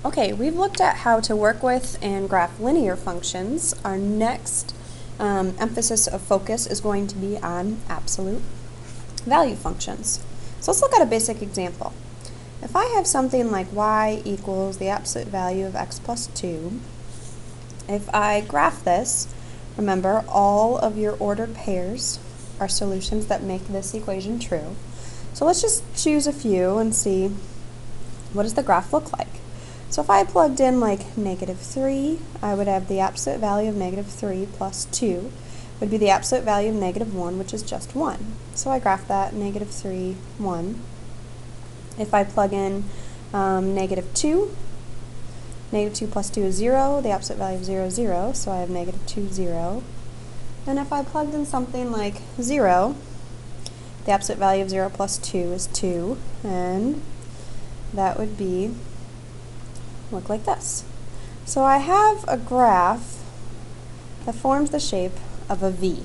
Okay, we've looked at how to work with and graph linear functions. Our next emphasis of focus is going to be on absolute value functions. So let's look at a basic example. If I have something like y equals the absolute value of x plus 2, if I graph this, remember all of your ordered pairs are solutions that make this equation true. So let's just choose a few and see what does the graph look like. So if I plugged in like -3, I would have the absolute value of -3 plus 2 would be the absolute value of -1, which is just 1. So I graph that -3, 1. If I plug in -2, -2 plus 2 is 0, the absolute value of 0 is 0, so I have -2, 0. And if I plugged in something like 0, the absolute value of 0 plus 2 is 2, and that would look like this. So I have a graph that forms the shape of a V.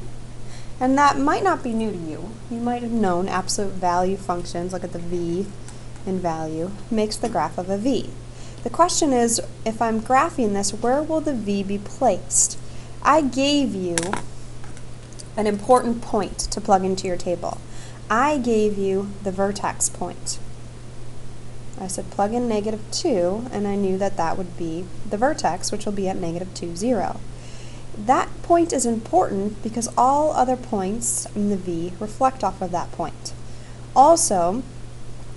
And that might not be new to you. You might have known absolute value functions, look at the V in value, makes the graph of a V. The question is, if I'm graphing this, where will the V be placed? I gave you an important point to plug into your table. I gave you the vertex point. I said plug in -2, and I knew that that would be the vertex, which will be at -2, 0. That point is important because all other points in the V reflect off of that point. Also,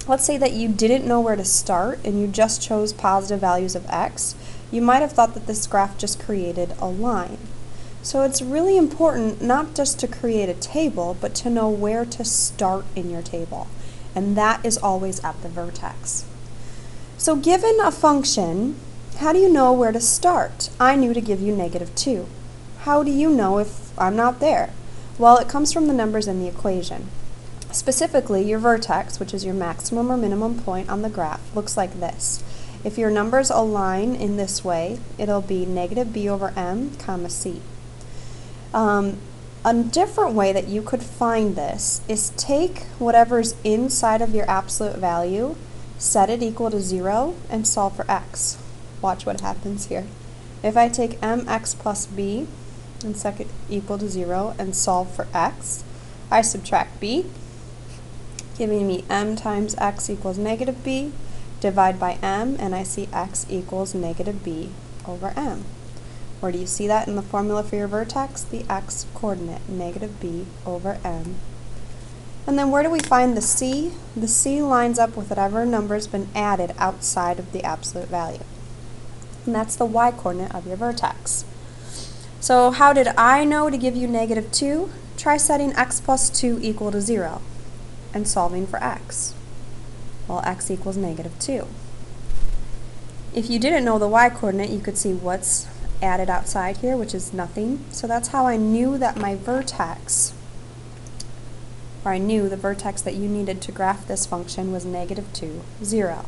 let's say that you didn't know where to start and you just chose positive values of x, you might have thought that this graph just created a line. So it's really important not just to create a table, but to know where to start in your table. And that is always at the vertex. So given a function, how do you know where to start? I knew to give you -2. How do you know if I'm not there? Well, it comes from the numbers in the equation. Specifically, your vertex, which is your maximum or minimum point on the graph, looks like this. If your numbers align in this way, it'll be -b over m, comma c. A different way that you could find this is take whatever's inside of your absolute value, set it equal to 0, and solve for x. Watch what happens here. If I take mx plus b and set it equal to 0 and solve for x, I subtract b, giving me m times x equals -b, divide by m, and I see x equals -b over m. Where do you see that in the formula for your vertex? The x coordinate, -b over m. And then where do we find the c? The c lines up with whatever number's been added outside of the absolute value. And that's the y coordinate of your vertex. So how did I know to give you -2? Try setting x plus 2 equal to 0 and solving for x. Well, x equals -2. If you didn't know the y coordinate, you could see what's added outside here, which is nothing. So that's how I knew that my vertex, or I knew the vertex that you needed to graph this function was -2, 0.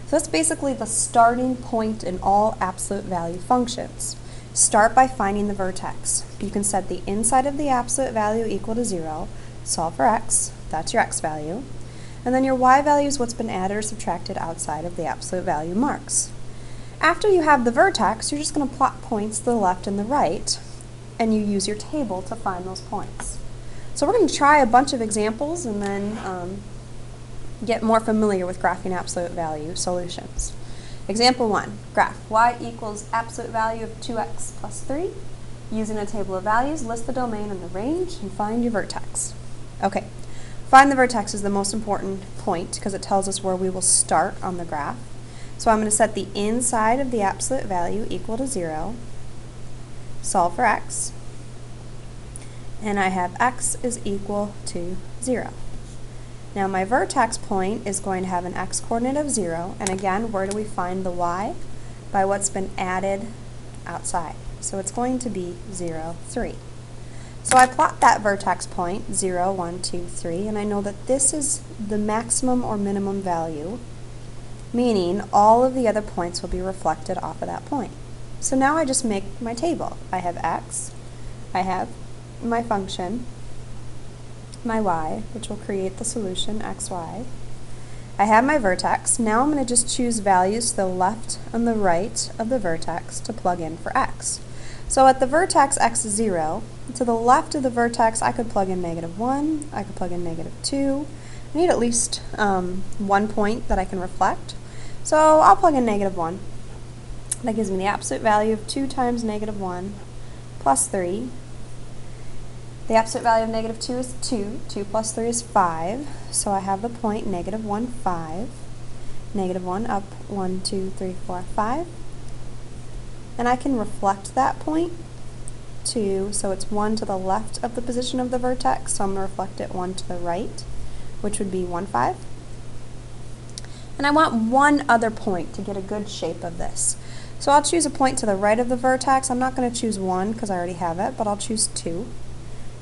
So that's basically the starting point in all absolute value functions. Start by finding the vertex. You can set the inside of the absolute value equal to 0, solve for x, that's your x value, and then your y value is what's been added or subtracted outside of the absolute value marks. After you have the vertex, you're just going to plot points to the left and the right, and you use your table to find those points. So we're going to try a bunch of examples and then get more familiar with graphing absolute value solutions. Example 1, graph y equals absolute value of 2x plus 3. Using a table of values, list the domain and the range, and find your vertex. Okay, find the vertex is the most important point because it tells us where we will start on the graph. So I'm going to set the inside of the absolute value equal to 0, solve for x, and I have x is equal to 0. Now my vertex point is going to have an x coordinate of 0, and again, where do we find the y? By what's been added outside. So it's going to be 0, 3. So I plot that vertex point, 0, 1, 2, 3, and I know that this is the maximum or minimum value, meaning all of the other points will be reflected off of that point. So now I just make my table. I have x, I have my function, my y, which will create the solution xy, I have my vertex. Now I'm going to just choose values to the left and the right of the vertex to plug in for x. So at the vertex x is 0, to the left of the vertex I could plug in -1, I could plug in -2. I need at least 1 point that I can reflect. So I'll plug in -1. That gives me the absolute value of 2 times -1 plus 3. The absolute value of -2 is 2. 2 plus 3 is 5. So I have the point -1, 5. -1 up 1, 2, 3, 4, 5. And I can reflect that point 2, so it's 1 to the left of the position of the vertex, so I'm going to reflect it 1 to the right, which would be 1, 5. And I want one other point to get a good shape of this. So I'll choose a point to the right of the vertex. I'm not going to choose 1 because I already have it, but I'll choose 2.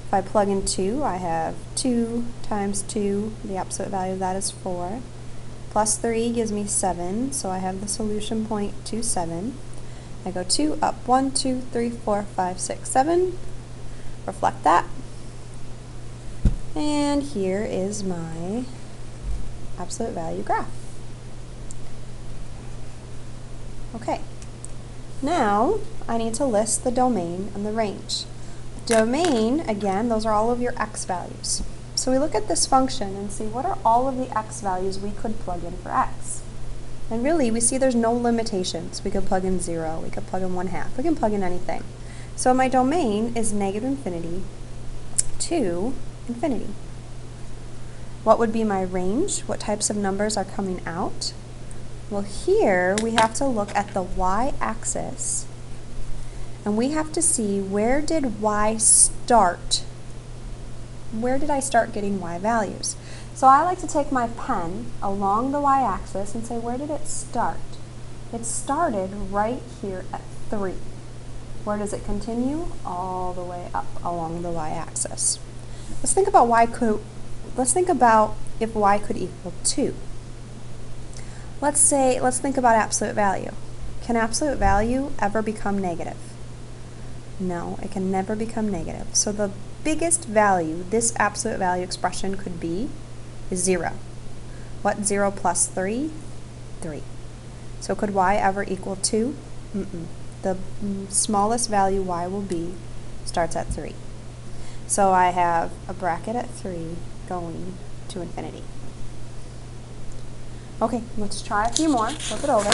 If I plug in 2, I have 2 times 2, the absolute value of that is 4, plus 3 gives me 7, so I have the solution point 2, 7. I go 2 up 1, 2, 3, 4, 5, 6, 7. Reflect that. And here is my absolute value graph. Okay. Now I need to list the domain and the range. The domain, again, those are all of your x values. So we look at this function and see what are all of the x values we could plug in for x. And really, we see there's no limitations. We could plug in 0, we could plug in 1/2, we can plug in anything. So my domain is -infinity to infinity. What would be my range? What types of numbers are coming out? Well, here we have to look at the y-axis, and we have to see where did y start? Where did I start getting y values? So I like to take my pen along the y-axis and say, where did it start? It started right here at 3. Where does it continue? All the way up along the y-axis. Let's think about if y could equal 2. Let's think about absolute value. Can absolute value ever become negative? No, it can never become negative. So the biggest value this absolute value expression could be is 0. What 0 plus 3? 3. So could y ever equal 2? The smallest value y will be starts at 3. So I have a bracket at 3 going to infinity. Okay, let's try a few more. Flip it over.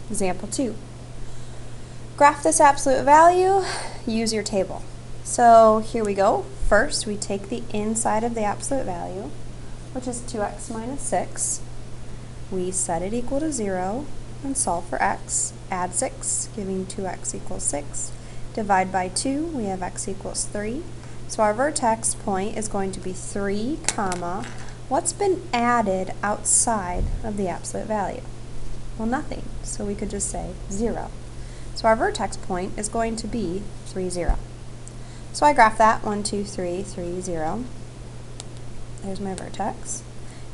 Example 2. Graph this absolute value, use your table. So here we go. First, we take the inside of the absolute value, which is 2x minus 6. We set it equal to 0 and solve for x. Add 6, giving 2x equals 6. Divide by 2, we have x equals 3. So our vertex point is going to be 3, comma, what's been added outside of the absolute value? Well, nothing. So we could just say 0. So our vertex point is going to be 3, 0. So I graph that 1, 2, 3, 3, 0. There's my vertex.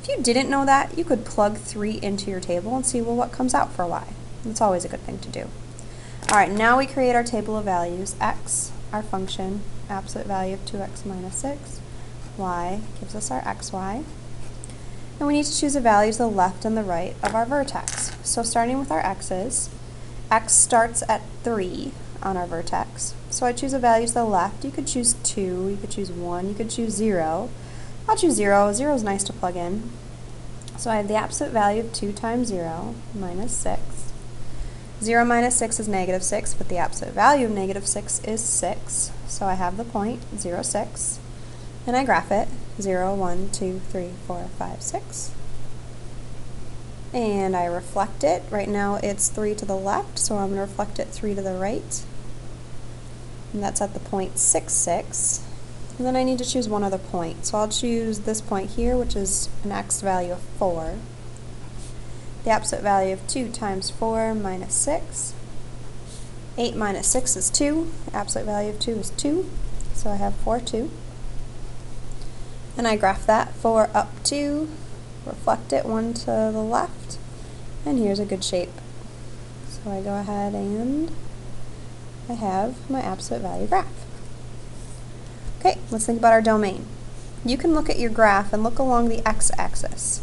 If you didn't know that, you could plug 3 into your table and see, well, what comes out for y. That's always a good thing to do. All right, now we create our table of values. X, our function, absolute value of 2x minus 6. Y gives us our xy. And we need to choose the values to the left and the right of our vertex. So starting with our x's, x starts at 3 on our vertex. So I choose a value to the left. You could choose 2, you could choose 1, you could choose 0. I'll choose 0. 0 is nice to plug in. So I have the absolute value of 2 times 0 minus 6. 0 minus 6 is -6, but the absolute value of -6 is 6. So I have the point 0, 6. And I graph it 0, 1, 2, 3, 4, 5, 6. And I reflect it. Right now it's 3 to the left, so I'm going to reflect it 3 to the right. And that's at the point 6, 6. And then I need to choose one other point. So I'll choose this point here, which is an x value of 4. The absolute value of 2 times 4 minus 6. 8 minus 6 is 2. The absolute value of 2 is 2. So I have 4, 2. And I graph that 4 up 2, reflect it 1 to the left, and here's a good shape. So I go ahead and I have my absolute value graph. Okay, let's think about our domain. you can look at your graph and look along the x-axis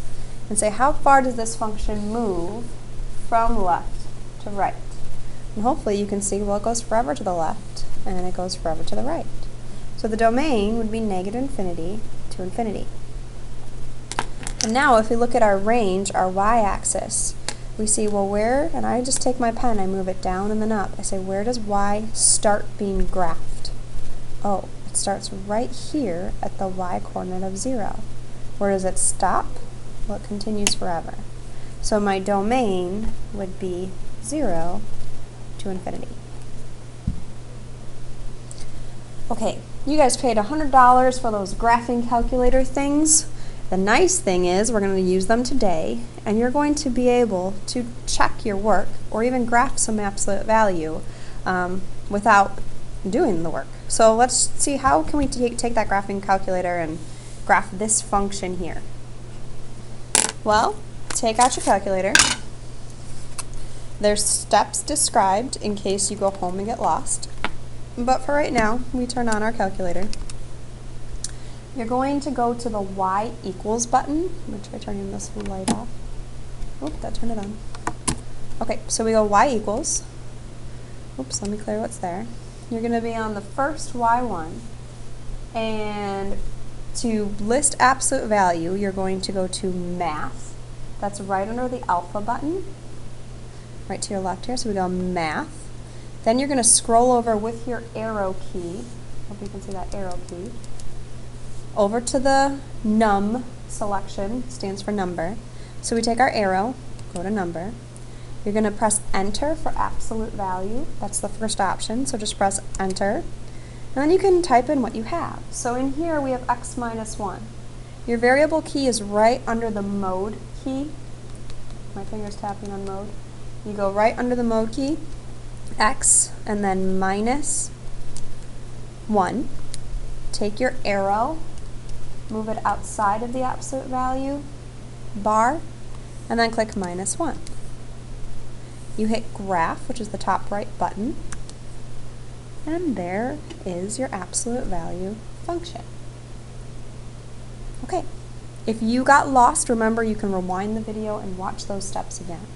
and say, how far does this function move from left to right? And hopefully you can see, well, it goes forever to the left and it goes forever to the right. So the domain would be negative infinity to infinity. And now if we look at our range, our y-axis, we see, well, where, and I just take my pen, I move it down and then up. I say, where does y start being graphed? Oh, it starts right here at the y-coordinate of 0. Where does it stop? Well, it continues forever. So my domain would be 0 to infinity. Okay, you guys paid $100 for those graphing calculator things. The nice thing is we're going to use them today, and you're going to be able to check your work or even graph some absolute value without doing the work. So let's see, how can we take that graphing calculator and graph this function here? Well, take out your calculator. There's steps described in case you go home and get lost. But for right now, we turn on our calculator. You're going to go to the y equals button. I'm going to try turning this light off. Oop, that turned it on. Okay, so we go y equals. Oops, let me clear what's there. You're going to be on the first y1. And to list absolute value, you're going to go to math. That's right under the alpha button. Right to your left here, so we go math. Then you're going to scroll over with your arrow key. Hope you can see that arrow key. Over to the num selection, stands for number. So we take our arrow, go to number. You're going to press enter for absolute value. That's the first option, so just press enter. And then you can type in what you have. So in here we have x minus 1. Your variable key is right under the mode key. My finger's tapping on mode. You go right under the mode key, x, and then minus 1. Take your arrow, move it outside of the absolute value bar, and then click minus 1. You hit graph, which is the top right button, and there is your absolute value function. Okay, if you got lost, remember you can rewind the video and watch those steps again.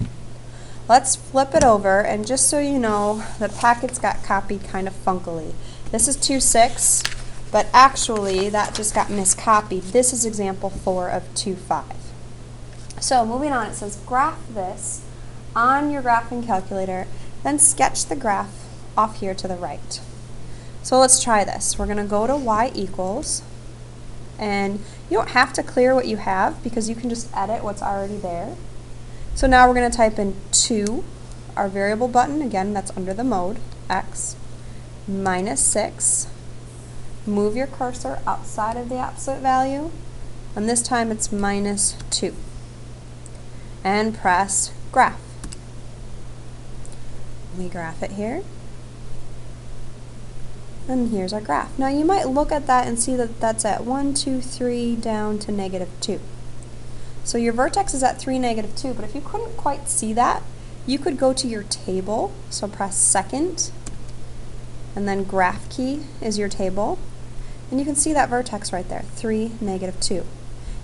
Let's flip it over, and just so you know, the packets got copied kind of funkily. This is 2.6, but actually that just got miscopied. This is example 4 of 2.5. So moving on, it says graph this on your graphing calculator, then sketch the graph off here to the right. So let's try this. We're going to go to y equals, and you don't have to clear what you have because you can just edit what's already there. So now we're going to type in 2, our variable button, again that's under the mode, x, minus 6. Move your cursor outside of the absolute value, and this time it's minus 2. And press graph. We graph it here. And here's our graph. Now you might look at that and see that that's at 1, 2, 3 down to negative 2. So your vertex is at 3, negative 2, but if you couldn't quite see that, you could go to your table, so press second, and then graph key is your table, and you can see that vertex right there, 3, negative 2.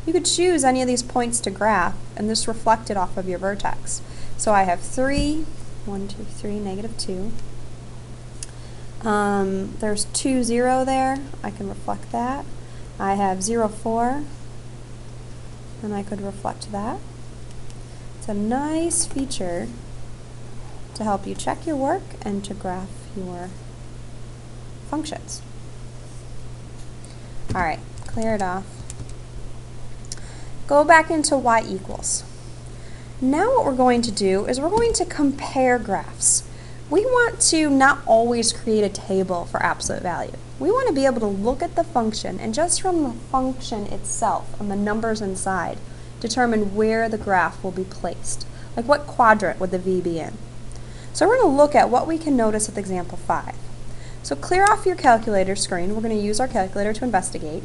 You could choose any of these points to graph and just reflect it off of your vertex. So I have 3, 1, 2, 3, negative 2. There's 2, 0 there. I can reflect that. I have 0, 4, and I could reflect that. It's a nice feature to help you check your work and to graph your functions. All right, clear it off. Go back into y equals. Now what we're going to do is we're going to compare graphs. We want to not always create a table for absolute value. We want to be able to look at the function and just from the function itself and the numbers inside, determine where the graph will be placed. Like what quadrant would the v be in? So we're going to look at what we can notice with example 5. So clear off your calculator screen. We're going to use our calculator to investigate.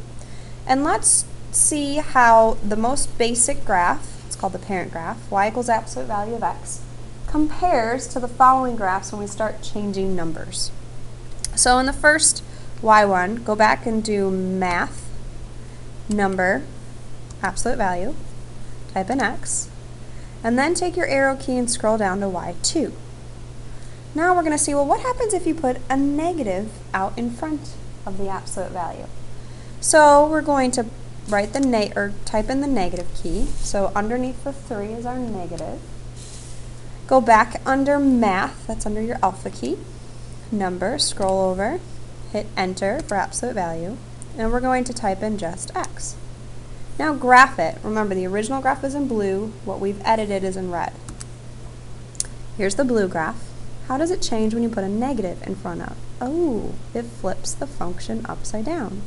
And let's see how the most basic graph, it's called the parent graph, y equals absolute value of x, compares to the following graphs when we start changing numbers. So in the first y1, go back and do math, number, absolute value, type in x, and then take your arrow key and scroll down to y2. Now we're going to see, well, what happens if you put a negative out in front of the absolute value? So we're going to write the type in the negative key. So underneath the 3 is our negative. Go back under math, that's under your alpha key. Number, scroll over, hit enter for absolute value, and we're going to type in just x. Now graph it. Remember, the original graph is in blue, what we've edited is in red. Here's the blue graph. How does it change when you put a negative in front of? Oh, it flips the function upside down.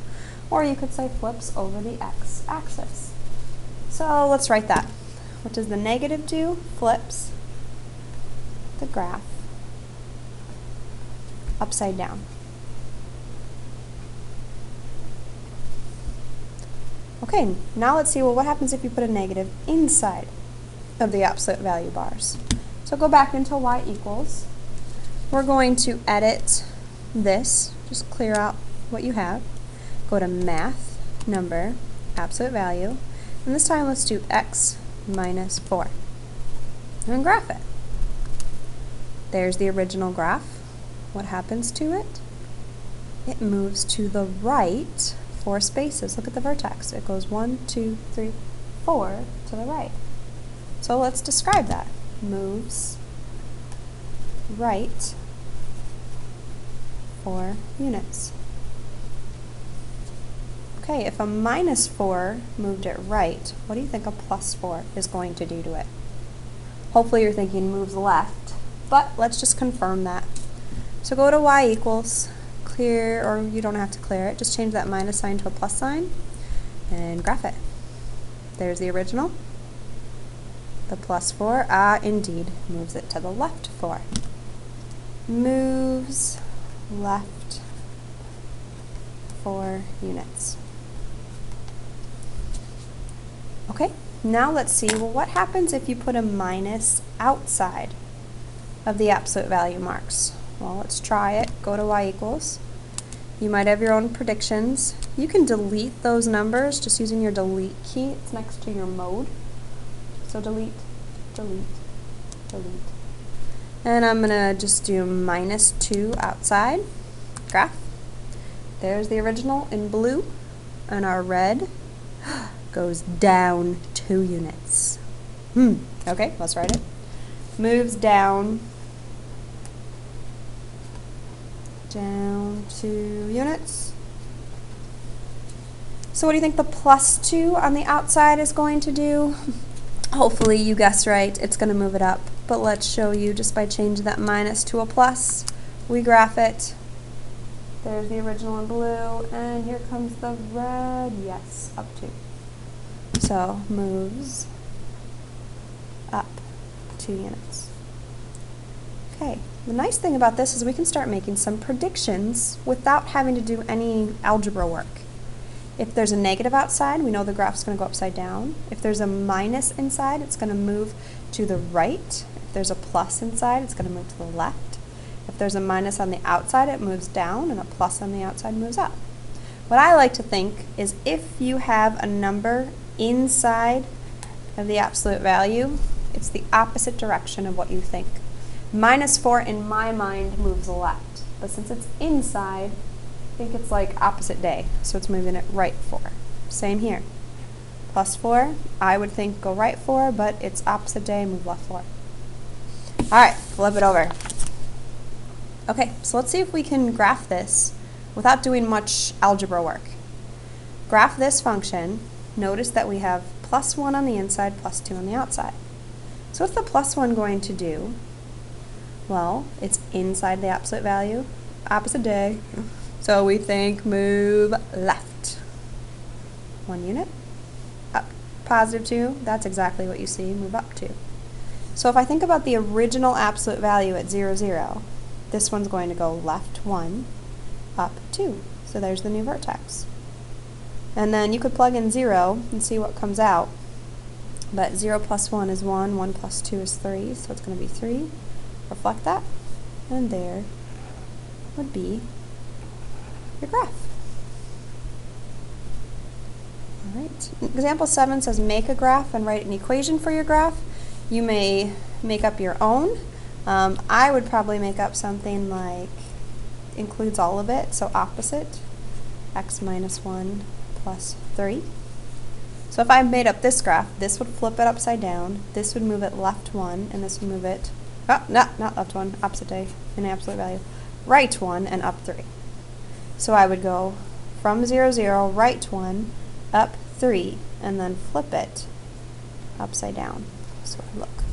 Or you could say flips over the x-axis. So let's write that. What does the negative do? Flips the graph upside down. Okay, now let's see, well, what happens if you put a negative inside of the absolute value bars? So go back into y equals. We're going to edit this, just clear out what you have. Go to math, number, absolute value, and this time let's do x minus 4. And graph it. There's the original graph. What happens to it? It moves to the right 4 spaces. Look at the vertex. It goes 1, 2, 3, 4 to the right. So let's describe that. Moves right 4 units. Okay, if a minus 4 moved it right, what do you think a plus 4 is going to do to it? Hopefully you're thinking moves left, but let's just confirm that. So go to y equals, clear, or you don't have to clear it, just change that minus sign to a plus sign, and graph it. There's the original. The plus 4, indeed, moves it to the left 4. Moves left 4 units. Okay, now let's see, well, what happens if you put a minus outside of the absolute value marks? Well, let's try it. Go to y equals. You might have your own predictions. You can delete those numbers just using your delete key. It's next to your mode. So delete, delete, delete. And I'm going to just do minus 2 outside. Graph. There's the original in blue. And our red goes down 2 units. Okay, let's write it. Moves down 2 units. So what do you think the plus 2 on the outside is going to do? Hopefully you guessed right, it's going to move it up. But let's show you just by changing that minus to a plus. We graph it. There's the original in blue, and here comes the red. Yes, up 2. So moves up 2 units. Okay, the nice thing about this is we can start making some predictions without having to do any algebra work. If there's a negative outside, we know the graph's going to go upside down. If there's a minus inside, it's going to move to the right. If there's a plus inside, it's going to move to the left. If there's a minus on the outside, it moves down, and a plus on the outside moves up. What I like to think is if you have a number inside of the absolute value, it's the opposite direction of what you think. Minus 4 in my mind moves left, but since it's inside, I think it's like opposite day, so it's moving it right 4. Same here. Plus 4, I would think go right 4, but it's opposite day, move left 4. Alright, flip it over. Okay, so let's see if we can graph this without doing much algebra work. Graph this function. Notice that we have plus 1 on the inside, plus 2 on the outside. So what's the plus 1 going to do? Well, it's inside the absolute value, opposite day. So we think move left 1 unit, up positive 2, that's exactly what you see, move up 2. So if I think about the original absolute value at 0, 0, this one's going to go left 1, up 2. So there's the new vertex. And then you could plug in 0 and see what comes out. But 0 plus 1 is 1, 1 plus 2 is 3, so it's going to be 3. Reflect that, and there would be your graph. Alright, example 7 says make a graph and write an equation for your graph. You may make up your own. I would probably make up something like includes all of it, so opposite, x minus 1 plus 3. So if I made up this graph, this would flip it upside down, this would move it left 1, and this would move it, oh, not left 1, opposite day, in absolute value, right 1, and up 3. So I would go from 0, 0, right 1, up 3, and then flip it upside down. So it would look.